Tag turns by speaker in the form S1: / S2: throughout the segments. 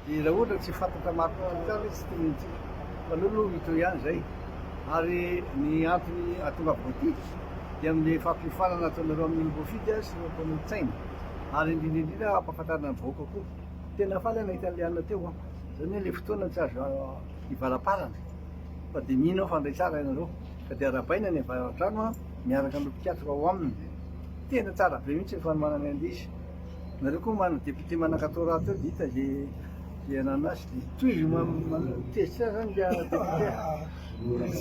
S1: Raha ohatra tsy fantatra marina tsy tinitsika fa lolo ito ihany zay. Ary ny antony ahatongavako ity dia amin'ny fampiofanana ataonareo amin'ny Olobofidy sy ny Kolontsaina. Ary indrindra ampahafantarina ny vahoaka koa. Tena faly nahita an'ilay anona teo zany hoe le fotoana tsy azo ivalaparana fa dia mino aho fandray tsara ianareo ka dia arabaina ny avy an-trano miaraka amin'ny mpikatroka ao aminy. Tena tsara be mihitsy ny fanomanana an'ilay izy. Nareo koa mana député manakatora teo dia hita zay anano azy dia toy tezitra zany dia député.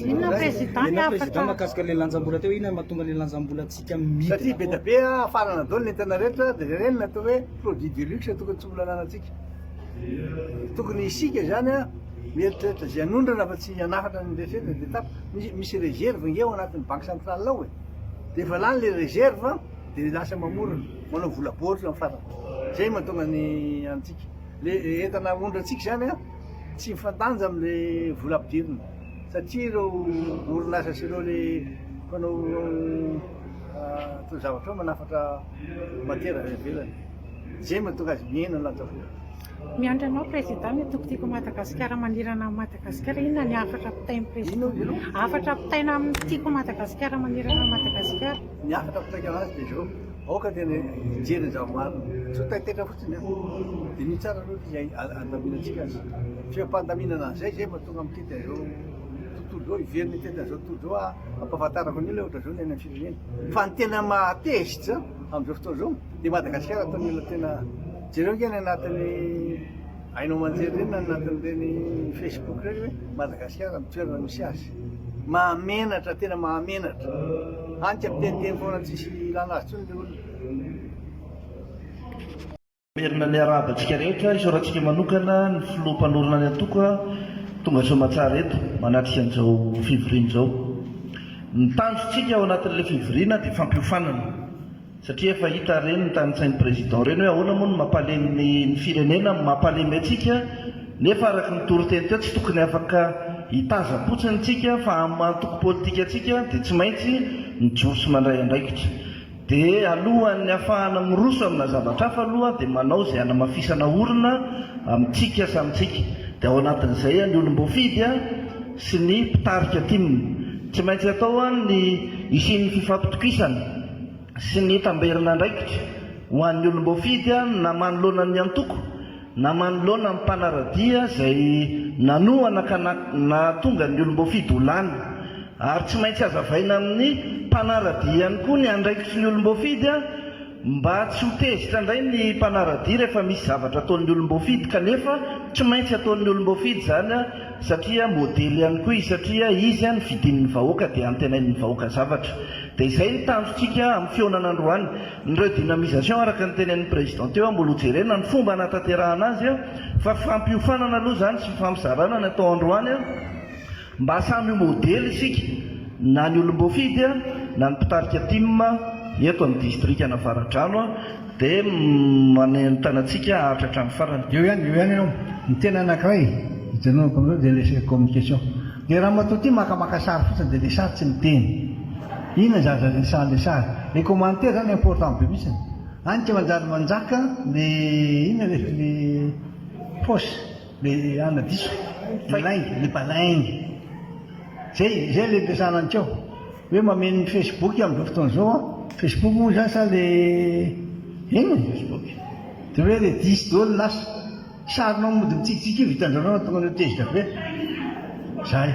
S2: Inona président
S3: mahakasika le lanjam-bola teo, inona mahatonga le lanjam-bolantsika midina?
S1: Satria be da be afarana daholo ny entana rehetra dia ireny natao hoe produit de luxe tokony tsy mbola ananantsika. Tokony isika zany mieritreritra zay anondrana fa tsy hanafatra ny rehetrarehetra dia tapo misy réserve nge ao anatin'ny banque centrale ao dia efa lany le réserve dia lasa mamorona manao vola baoritra amin'ny farany. Zay mahatonga ny antsika le entana ondrantsika zany tsy mifantanja amin'le vola ampidirina satria ireo orinasa sy ireo le mpanao zavatra manafatra matiera ivelany. Zay mahatonga azy miena ny lanjavola.
S2: miandry anao président ny tokotiko Madagasikara manirana amin'ny Madagasikara, inona ny afatra apitain'ny président? Afatra apitaina amin'ny tiako Madagasikara manirana Madagasikara.
S1: Ny afatra apitaika anazy dia zao aoka tena hijery ny zavamarina so taitetra fotsiny dia ny tsara aloha zay andaminantsika azy fiampandaminana zay mahatonga amin'ny tety zao tontolo zao iveriny tety zao tontolo zao ampahafantarako ny olona ohatra zao ny any amin'ny firenena fa ny tena mahatezitra amin'izao fotoana zao dia Madagasikara ataon'ny olona tena jereo nge ny anatin'ny hainao manjery reny na anatin'ireny Facebook reny hoe Madagasikara mitoerana misy azy mahamenatra tena mahamenatra antsy amiteniteny foana tsisy ilana azy tsony le olona.
S4: Merina ny arabantsika rehetra isaorantsika manokana ny filoha-mpanorona ny atoka tonga zao matsara eto manatrika an'izao fivoriana zao. Ny tanjontsika ao anatin'ilay fivoriana dia fampiofanana satria efa hita reny ny tanintsain'ny président reny hoe ahoana moa no mampalemy ny firenena mampalemy atsika nefa araka ny toriteny teo tsy tokony afaka hitaza-potsiny tsika fa amin'ny antoko politika atsika dia tsy maintsy mijoro sy mandray andraikitra. Dia alohan'ny ahafahana miroso amina zavatra hafa aloha dia manao izay hanamafisana orona amintsika samitsika. Dia ao anatin'izay ny olom-boafidy sy ny mpitarika timina tsy maintsy atao ny isian'ny fifampitokisana sy ny tamberina andraikitra ho an'ny olom-boafidy na manoloana ny antoko na manoloana amin'ny mpanaradia izay nanohana ka na tonga ny olom-boafidy ho lany. Ary tsy maintsy azavaina amin'ny mpanaradia ihany koa ny andraikitry ny olom-boafidy mba tsy ho tezitra indray ny mpanaradia rehefa misy zavatra ataon'ny olom-boafidy kanefa tsy maintsy ataon'ny olom-boafidy zany satria modely ihany koa izy satria izy ny fidin'ny vahoaka dia antenain'ny vahoaka zavatra. Dia izay ny tanjontsika amin'ny fionana androany nireo dynamisation araka ny tenen'ny président teo mbola hojerena ny fomba hanatanterahana azy fa fampiofanana aloha zany sy fampizarana ny atao androany mba samy modely isika na ny olom-boafidy na ny mpitarika timma eto amin'ny distrika Navaratrano dia manentanantsika hatratra amin'ny farany.
S1: Eo ihany ianao ny tena anankiray hijanonako amin'izao dia resaka communication dia raha matoa ty makamaka sary fotsiny dia le sary tsy miteny inona zazale sary le commentaire zany important be mihitsiny antsy manjary manjaka le inona le fosy le ana diso le balaingy zay le ampiasana antseo hoe mameno Facebook amin'izao fotoana zao Facebook moa zany sa le ino Facebook dia hoe le diso daholo lasa sarinao mody mitsikitsiky vitandrarao tonga ny tezitra be zay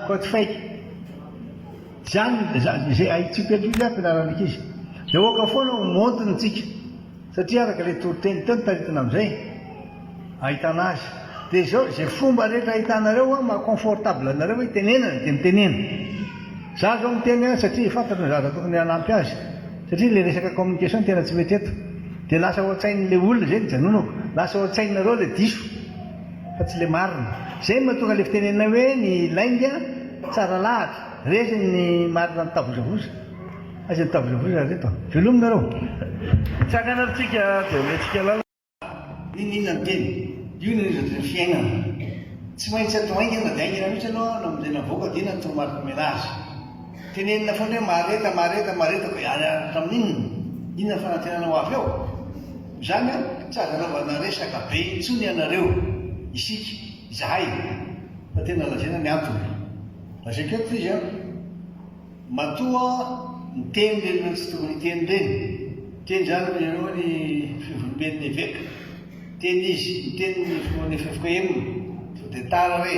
S1: cote fake zany zay aitsika ajoly ampianarana izy dia oka foana montiny tsika satria araka le toriteny teo nitaritana amin'izay ahitana azy dia zao zay fomba rehetra ahitanareo mahaconfortable anareo hoe tenenana dia mitenena. Za zao miteny satria fantatra zaza tokony hanampy azy satria le resaka communication tena tsy mety eto dia lasa ohatsain'le olona zay nijanonako lasa ohatsainareo le diso fa tsy le marina. Zay mahatonga le fitenena hoe ny lainga tsara lahatra resy ny marina ny tavozavoza azy ny tavozavoza reto velominareo
S4: tsakanaritsika dia ometsika lala
S1: inona ny teny io ny rezatra fiainana tsy maintsy atao aingana dia aingana mihitsy anao na amin'izay navoaka dia inona ny tomarika menazy tenenina foana hoe mareta ko hatramin'inona inona fanantenana ho avy ao Izany a tsy azo anaovana resaka be intsony ianareo isika izahay fa tena lazaina ny antony. Lazaiko eto izy a matoa miteny reny tsy tokony hiteny reny. Teny zany ianao ny fivolomben'ny évêque. Teny izy miteny ny FFKM sao dia tara re.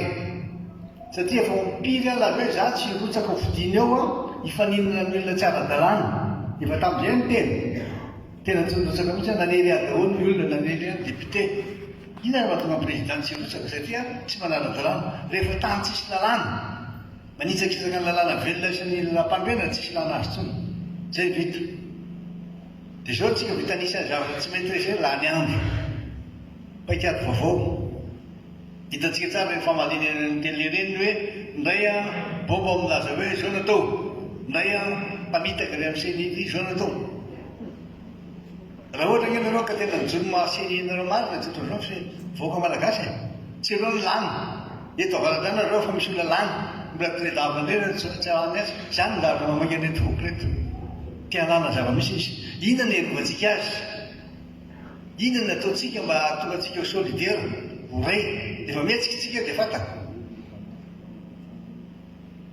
S1: Satria efa mimpiry ala hoe za tsy rotsaka ho vidiny ao a hifaninana amin'ny olona tsy ara-dalàna. Efa tamin'izay ny teny. Tena tsy rotsaka mihitsy nanery daholo ny olona nanery député. Inona no mahatonga président tsy rotsaka satria tsy manara-dalàna. Rehefa tany tsisy lalàna, manitsakitsaka ny lalàna velona sy ny lalàm-pandroana tsisy lalàna azy tsony. Zay vita. Dia zao tsika vitanisany zavatra tsy mety rehetra lany andro. Paikady vaovao. Hitantsika tsara ny famaliana ny télé reny hoe ndray a bomba milaza hoe zao natao, ndray a mpamitaka re amin'ny CNI zao natao. Raha ohatra ny ianareo ka tena nijono CNI nareo marina tsy atao zao fa voaka malagasy tsy ireo ny lany. Eto avaratrany nareo fa misy olona lany mbola tonedavana reny tsy ahany azy. Izany ndarina mamaky reto voky reto. Tia hanana zava-misy izy. Inona ny erovantsika azy? Inona ny ataontsika mba tonga antsika ho solidaire ho ray? Efa mihetsika tsika dia fataka.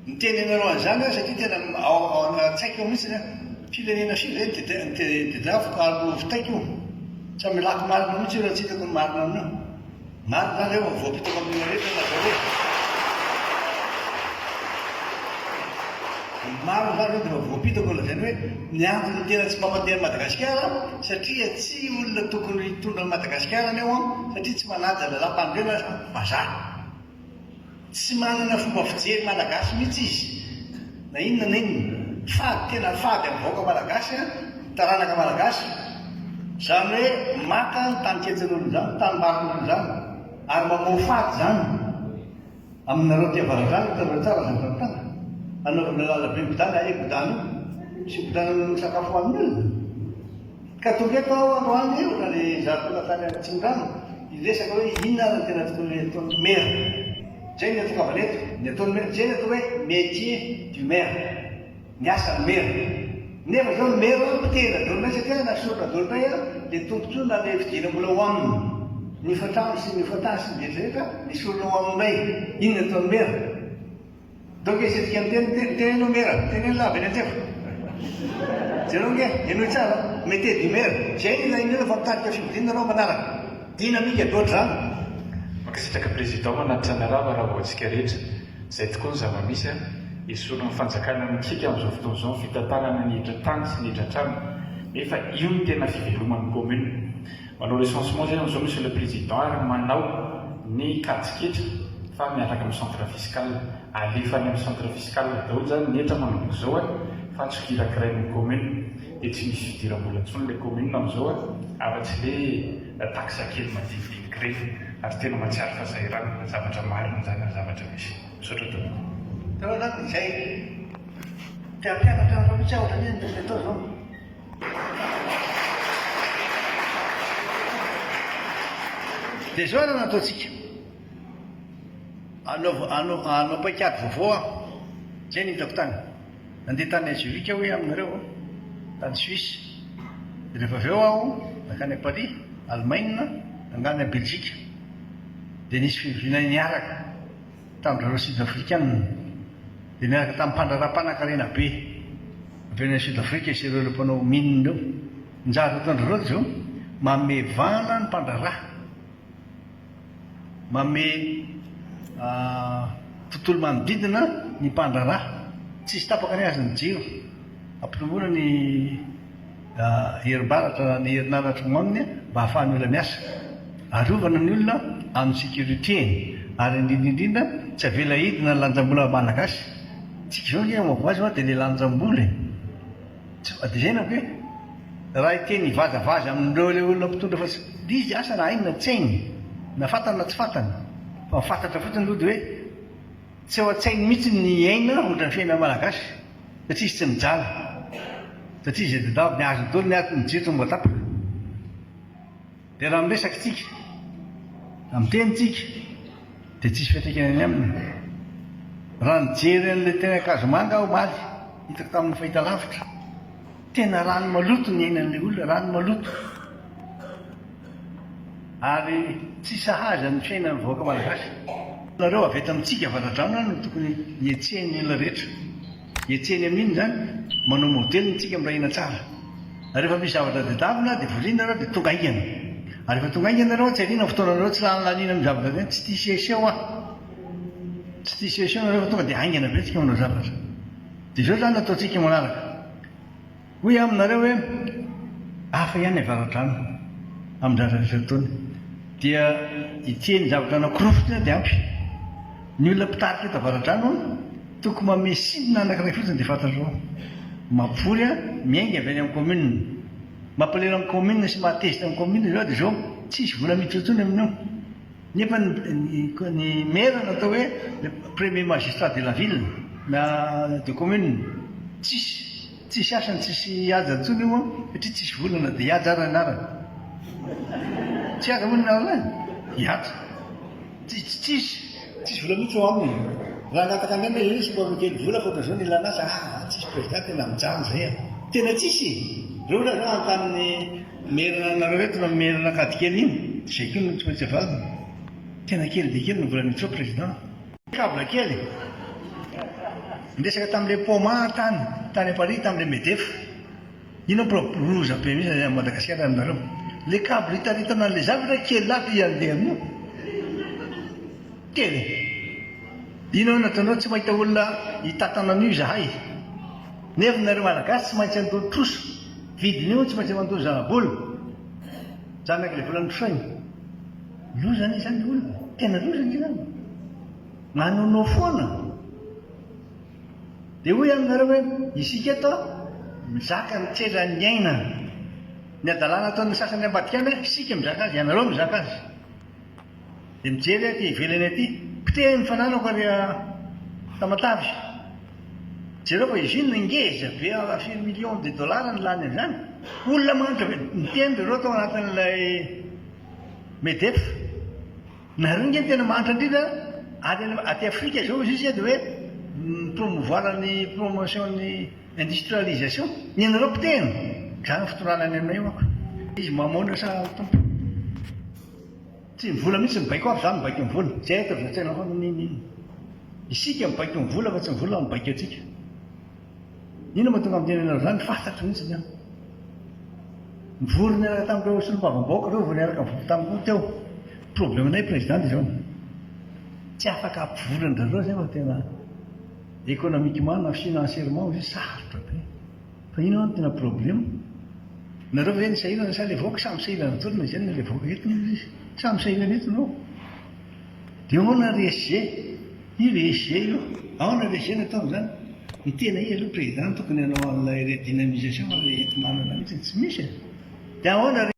S1: Miteny ianareo an'izany satria tena ao an-tsaiko mihitsy firenena firy reny dia afaka alo fitaiko. Samy milako marina mihitsy ireo atsitako ny marina aminao. Marina zany reo voapitako amin'ny rehetra na zao hoe. Maro zany dia voapitako lazany hoe ny antony tena tsy mampadeha Madagasikara satria tsy olona tokony hitondra Madagasikara ny ao satria tsy manaja lalam-pandroana vazaha. Tsy manana fomba fijery malagasy mihitsy izy. Na inona na inona. Fady tena fady amin'ny vahoaka malagasy taranaka malagasy. Zany hoe maka ny tany ketsan'olo zany, tany marin'olo zany ary mamoha fady zany. Aminareo ty avaratrany hitanareo tsara zany tantana. Anaovana lalabe godana ae godana sy godana misakafo amin'ny olona. Ka tonga eto androany eo na le zarikona tany Tsimorano hiresaka hoe inona no tena tokony ataon'ny maire. Zay ny atokavana eto. Ny ataon'ny maire zay ny atao hoe métier du maire. Ny asan'ny maire. Nefa zao ny maire mpitera daolinay satria na soratra daolinay dia tombontsoa na le fidiram-bola ho aminy. Ny fatrano sy ny fatany sy ny rehetrarehetra ny sorona ho aminay. Inona ataon'ny maire? Donc isetika miteny tenenao maire, teneno lava eny an-tsefa. Jereo nge, enoy tsara, métier du maire. Zay ny lain'ireo fa mitarika fividina nareo manaraka. Dynamique loatra zany.
S5: Mankasitraka président manatitra ny arava raha voantsika rehetra. Zay tokoa ny zava-misy esorina ny fanjakana mikika amin'izao fotoana izao ny fitantanana ny hidra tany sy ny hidra trano. Nefa io ny tena fiveloman'ny commune. Manao recensement zay amin'izao monsieur le président ary manao ny katiketra fa miaraka amin'ny centre fiscal. Alefany amin'ny centre fiscal daholo zany ny hetra manomboka zao fa tsokirakiray ny commune dia tsy misy fidiram-bola intsony le commune amin'izao afa-tsy le taxe kely madinidinika reny ary tena matsiary fasahirana zavatra marina zany ny zavatra misy misaotra tompoko.
S1: Tao zany izay mpiampianatra anareo mihitsy ahatra ny atao zao. Dia zao no nataontsika. Anao paikady vaovao zay ny hitako tany. Nandeha tany Azurika hoe aminareo tany Suisse. Rehefa avy eo aho nakany à Paris, Allemagne, nangany à Belgique. Dia nisy fivinay niaraka tamin'ireo Sud-Africaine. Dia niaraka tamin'ny mpandraram-panan-karena be. Avenay Sud-Afrika sy ireo mpanao mine reo. Njara ataon'ireo zao mamevana ny mpandrarà. Mame tontolo manodidina ny mpandrarà. Tsisy tapaka ny azy ny jiro. Ampitombona ny herinaratra ny herinaratra monina mba hahafahan'ny olona miasa. Arovana ny olona amin'ny sécurité ary indrindrindrindra tsy avela hidina ny lanjam-bola malagasy. Tsika zao ny mamako azy dia le lanjam-bola. Dia zay na hoe raha hiteny hivazavaza amin'ireo le olona mpitondra fa izy asa na aina tsainy na fatana na tsy fatana fa mifantatra fotsiny aloha dia hoe tsy ao an-tsainy mihitsy ny aina ohatran'ny fiainana malagasy satria izy tsy mijala satria izy dadavy ny azo dolo ny atiny jiro mba tapaka. Dia raha miresaka tsika amiteny tsika dia tsisy fiantraikany aminy. Raha nijery an'ilay tena Kasomanga aho maly hitako tamin'ny fahitalavitra tena rano maloto ny ainan'ilay olona, rano maloto. ary tsy sahaza ny fiainan'ny vahoaka malagasy. Nareo avy eto amintsika vatandrano no tokony hietsehany olona rehetra. Hietsehany amin'iny zany manao modely ntsika mirahina tsara. Rehefa misy zavatra tadiavina dia vorina nareo dia tonga aingana. Ary rehefa tonga aingana nareo tsy ariana fotoana nareo tsy lanilaniana amin'ny zavatra zany, tsy tia seseo tsy tia seseo nareo fa tonga dia aingana be tsika manao zavatra. Dia izao zany ataontsika manaraka. Hoy aminareo hoe hafa ihany avaradrano amin'ny zavatra rehetra ataony. Dia itiany zavatra anankirofotsiny dia ampy. Ny olona mpitarika eto avaradrano tokony manome sinina anankiray fotsiny dia fantatrao. Mampory miainga avy any amin'ny commune. Mampalera amin'ny commune sy mahatezitra amin'ny commune zao dia zao tsisy vola mitsotsoiny aminao. Nefa ny maire natao hoe le premier magistrat de la ville na de commune tsisy asany tsisy haja intsony io satria tsisy volana dia hihaja ary anarany. Tsy haja moa ny anarany hihaja. Tsisy vola mihitsy ao aminy. Raha anataka any any izy mba mikely vola fa zao ny ilana azy tsisy président tena mijanona zay tena tsisy. Reo raha zao antanin'ny maire nareo eto na maire nakadikely iny zay koa no tsy maintsy avalina. Tena kely dia kely ny vola mihitsy ao président. Kabla kely. Ndesaka tamin'ilay Poma tany Paris tamin'ilay Medef. Ino loza be mihitsy a Madagasikara aminareo. Le câble hitaritana an'ilay zavatra kely lafa iandeha amin'io. Kely. Ino nataonao tsy mahita olona hitatana an'io zahay. Nefa nareo malagasy tsy maintsy andoha troso. Vidin'io tsy maintsy mandoha zanabola. Zanaka ilay vola notrosainy. Lozany izany olona. Tena lozany izany. Manonao foana. Dia hoy aminareo hoe isika eto mizaka mitsedra ny aina. Ny adalàna ataon'ny sasany ambadika any isika mizaka azy, ianareo mizaka azy. Dia mijery aty ivelany aty. Pitehiny fananako ary Tamatavy. Jereo fa izy iny ngeza be $1 million ny lany an'izany. Olona manitra be miteny reo tao anatin'ilay Medef. Nareo nge tena manitra indrindra aty Afrika zao izy dia hoe promouvoir ny promotion ny industrialisation. Ny anareo piteny. Zany fotoranany aminay io ako. Izy mamoana sa tompo. Tsy mivola mihitsy mibaiko avy zany mibaiko ny vola. Zay eto zatsaina fa nininy. Isika mibaiko ny vola fa tsy ny vola mibaiko atsika. Ino mahatonga amin'ny tenenareo zany fantatro mihitsy zany. Mivory niaraka tamin'ireo solom-bavam-bahoaka reo vao niaraka mivory tamiko teo. Problemanay président izao. Tsy afaka ampivorinareo zay fa tena économiquement na financièrement izy sarotra be. Fa ino no tena problème. Nareo fa hoe nisahirana sa ilay vahoaka samy sahirana tolona izany ilay vahoaka eto izy. Samy sahirana eto nao. Dia ao na RSG. Io RSG io. Ao na RSG natao zany. Ny tena izy aloha président tokony hanao an'ilay redynamisation ilay enti-manana mihitsy tsy misy. Dia ao na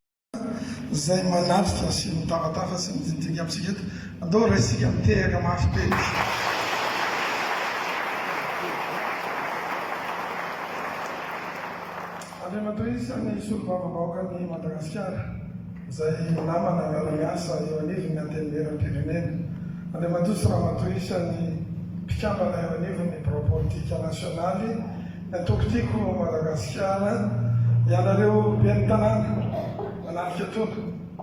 S6: zay manatrika sy mitavatafa sy midindinika amintsika eto. Andao raisika mitehaka mafy be. Andriamato isan'ny solom-bavam-bahoaka ny Madagasikara izay namana miara-miasa eo anivony antenimieram-pirenena. Andriamato sy Ramatoa isan'ny mpikambana eo anivony pro-politika nasionaly natokotiko Madagasikara ianareo ben'ny tanàna manarika tona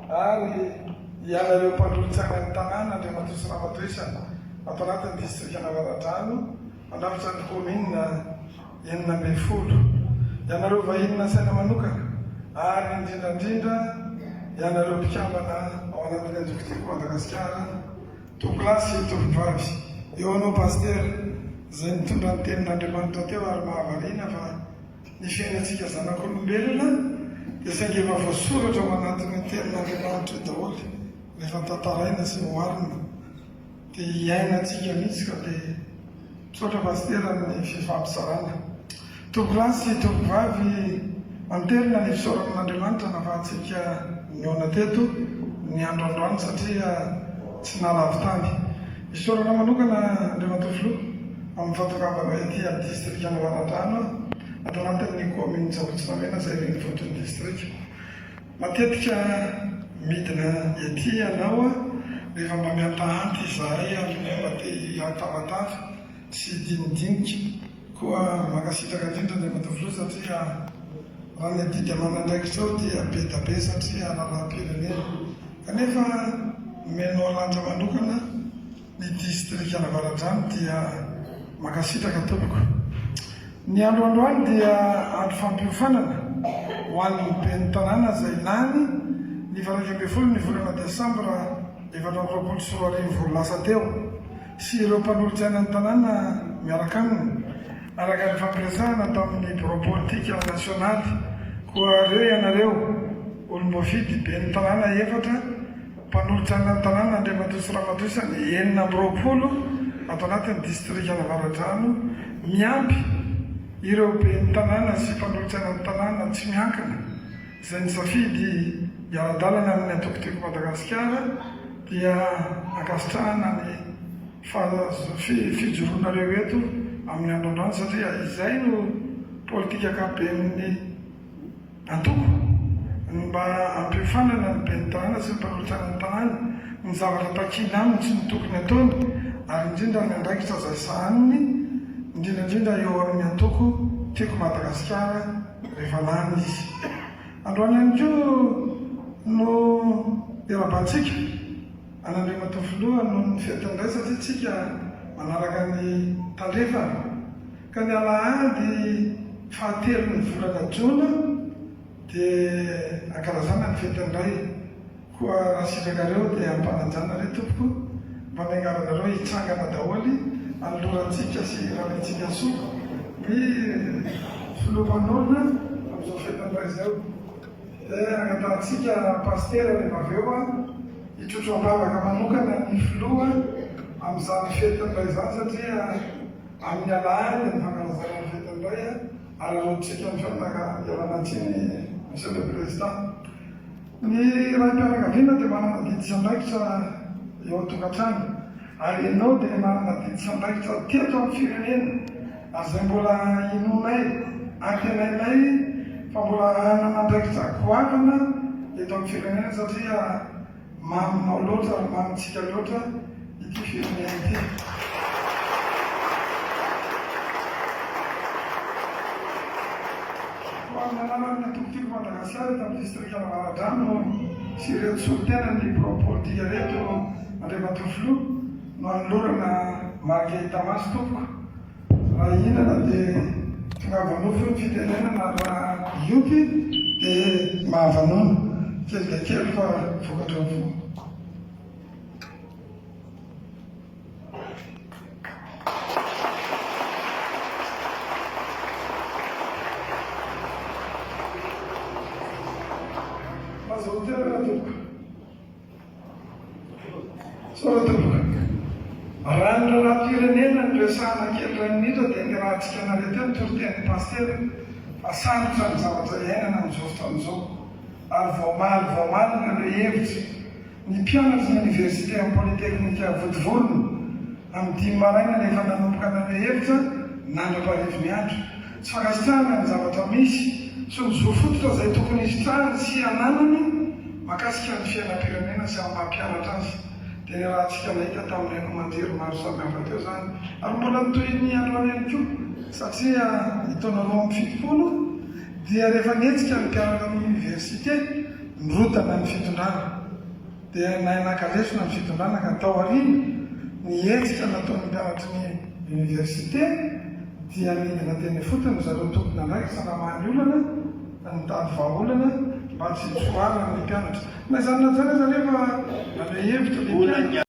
S6: ary ianareo mpandrotsana ny tanàna Andriamato sy Ramatoa isany ato anatin'ny distrika Navaradrano mandrafitra ny commune 9 ianareo vahiny saina manokana ary indrindrandrindra ianareo mpikambana ao anatin'ny anjokotiko Madagasikara tokolasy tovovavy eo anao paster izay nitondra ny tenin'Andriamanitra teo ary mahavariana fa ny fiainantsika zanak'olombelona dia saingy efa voasoratra ao anatin'ny tenin'Andriamanitra daholo rehefa tantaraina sy moarina dia hiainantsika mihitsy ka dia tsotra paster amin'ny fifampisarana. Tokolasy tovovavy manterina ny fisaoran'Andriamanitra nafahantsika niona teto ny androandroany satria tsy nalavy-tany. Fisaorana manokana Andriamato filoha amin'ny fatokavana ety amin'ny distrika Navaradrano ato anatin'ny commune Tsabotsynamena izay reny fotony distrika. Matetika midina ety ianao rehefa mba miantahanty izahay amin'ny mba te hatavatavy sy dinidinika koa makasitraka indrindra Andriamato filoha satria raha ny adidy amanandraikitra ao dia be da be satria raharaha-pirenena kanefa menao lanja manokana ny distrika Navaradrano dia makasitraka tompoko. Ny androandroany dia andro fampiofanana ho an'ny ben'ny tanàna izay lany ny 20 ny volana Desambra 2024 lasa teo sy ireo mpanolotsaina ny tanàna miaraka aminy araka ny fampiresahana tamin'ny bureau politika nasionaly koa reo ianareo olom-boafidy ben'ny tanàna 4 mpanolotsaina ny tanàna Andriamatoa Ramadosy ny 9 ato anatin'ny distrika Navaradrano miampy ireo ben'ny tanàna sy mpanolotsaina ny tanàna tsy miankina izay nisafidy hiara-dalana amin'ny atokotiko Madagasikara dia ankasitrahana ny fijoroanareo eto amin'ny androandroany satria izay no politika akaben'ny antoko mba ampiofanana ny ben'ny tanàna sy ny mpanolotsaina ny tanàna ny zavatra takina aminy tsy ny tokony ataony ary indrindra ny andraikitra zay sahaniny indrindrandrindra eo amin'ny antoko tiako Madagasikara rehefa lany izy. Androany ihany koa no erabantsika an'Andriamatoa filoha no ny fetin'indray satria tsika manaraka ny tandrefana ka ny alahady 7 volana Jona dia ankarazana ny fetin'indray koa raha sitrakareo dia ampananjana re tompoko mba miangaranareo hitsangana daholy anolorantsika sy rahantsika soa ny filomanorona amin'izao fetin'indray zao. Dia angatantsika pastera rehefa avy eo hitrotro ambavaka manokana ny filoha amin'izany fetin'indray izany satria amin'ny alahady ny fankalazana ny fetin'indray ary arotsika ny fianaka ialanantsiny monsieur le président. Ny raim-pianakaviana dia manana didy sy andraikitra eo an-tokantrano ary ianao dia manana didy sy andraikitra teto amin'ny firenena ary izay mbola inonay antenainay fa mbola nanandraikitra goavana eto amin'ny firenena satria maminao loatra ary mamitsika loatra ity firenena ity. Nananana atokotiko Madagasikara tamin'ny distrika Navaradrano sy ireto solitena ny bureau politika reto Andriamatoa filoha no anolorana marika Itamasy tompoko. Raha inana dia tonga vanofo ny fitenenana raha iopy dia mahavanoana kely dia kely fa vokatra fo. Raha ny raha-pirenena ny resahana kely ray minitra dia ny raha antsika nareto ny toriten'ny pastera fa sarotra ny zavatra iainana amin'izao fotoan'izao ary voamaly ny hevitra ny mpianatra ny université amin'ny polytechnique Vodivorona amin'ny 5 maraina rehefa nanomboka nany hevitra nandram-parivo miandro tsy fankasitrahana ny zavatra misy so mizoa fototra izay tokony hisotrahany sy ananany makasika ny fiainam-pirenena sy amin'ny mampianatra azy. Dia ny raha antsika nahita tamin'ireny manjero maro samihafa teo izany ary mbola nitoy ny androany ihany koa satria itaona 20 dia rehefa nietsika ny mpianatra amin'ny université nirotana ny fitondrana dia nahinan-kalesona ny fitondrana ka tao aoriana nietsika nataon'ny mpianatra ny université dia midina teny fotony zareo tompona andraiky sanamahany olana nitady vahaolana mba tsy soarana ny mpianatra na izany na zany zareo fa nale hevitra